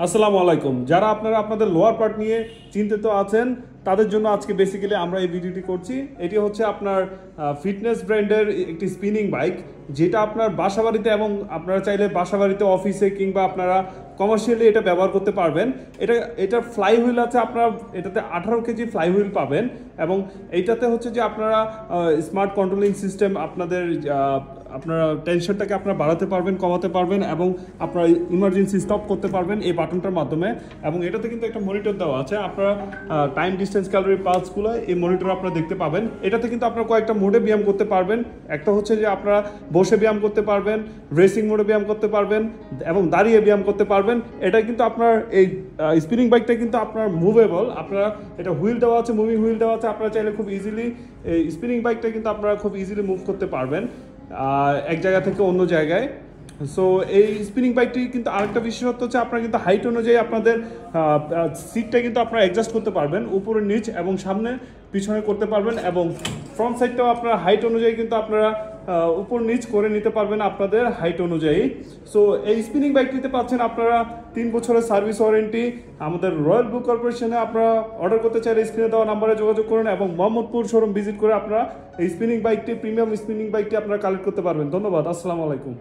আসসালামু আলাইকুম। যারা আপনারা আপনাদের লোয়ার পার্ট নিয়ে চিন্তিত আছেন তাদের জন্য আজকে বেসিক্যালি আমরা এই ভিডিওটি করছি। এটি হচ্ছে আপনার ফিটনেস ব্র্যান্ডের একটি স্পিনিং বাইক, যেটা আপনার বাসাবাড়িতে এবং আপনারা চাইলে বাসাবাড়িতে, অফিসে কিংবা আপনারা কমার্শিয়ালি এটা ব্যবহার করতে পারবেন। এটার ফ্লাই হুইল আছে, আপনারা এটাতে 18 কেজি ফ্লাই হুইল পাবেন এবং এইটাতে হচ্ছে যে আপনারা স্মার্ট কন্ট্রোলিং সিস্টেম, আপনারা টেনশনটাকে আপনারা বাড়াতে পারবেন, কমাতে পারবেন এবং আপনারা ইমার্জেন্সি স্টপ করতে পারবেন এই বাটনটার মাধ্যমে। এবং এটাতে কিন্তু একটা মনিটর দেওয়া আছে, আপনারা টাইম, ডিস্টেন্স, ক্যালোরি, পালসগুলো এই মনিটর আপনারা দেখতে পাবেন। এটাতে কিন্তু আপনারা কয়েকটা মোডে ব্যায়াম করতে পারবেন। একটা হচ্ছে যে আপনারা বসে ব্যায়াম করতে পারবেন, রেসিং মোডে ব্যায়াম করতে পারবেন এবং দাঁড়িয়ে ব্যায়াম করতে পারবেন। এটা কিন্তু আপনার এই স্পিনিং বাইকটা কিন্তু আপনার মুভেবল, আপনারা এটা হুইল দেওয়া আছে, মুভিং হুইল দেওয়া আছে, আপনারা চাইলে খুব ইজিলি এই স্পিনিং বাইকটা কিন্তু আপনারা খুব ইজিলি মুভ করতে পারবেন এক জায়গা থেকে অন্য জায়গায়। সো এই স্পিনিং বাইকটি কিন্তু আরেকটা বিশেষত্ব হচ্ছে আপনারা কিন্তু হাইট অনুযায়ী আপনাদের সিটটা কিন্তু আপনারা অ্যাডজাস্ট করতে পারবেন, উপরে নিচ এবং সামনে পিছনে করতে পারবেন এবং ফ্রন্ট সাইডটাও আপনারা হাইট অনুযায়ী কিন্তু আপনারা উপর নিচ করে নিতে পারবেন আপনাদের হাইট অনুযায়ী। সো এই স্পিনিং বাইকটিতে পাচ্ছেন আপনারা 3 বছরের সার্ভিস ওয়ারেন্টি। আমাদের রয়্যাল বুক কর্পোরেশনে আপনারা অর্ডার করতে চাইলে স্ক্রিনে দেওয়া নাম্বারে যোগাযোগ করুন এবং মোহাম্মদপুর শোরুম ভিজিট করে আপনারা এই স্পিনিং বাইকটি, প্রিমিয়াম স্পিনিং বাইকটি আপনারা কালেক্ট করতে পারবেন। ধন্যবাদ। আসসালামু আলাইকুম।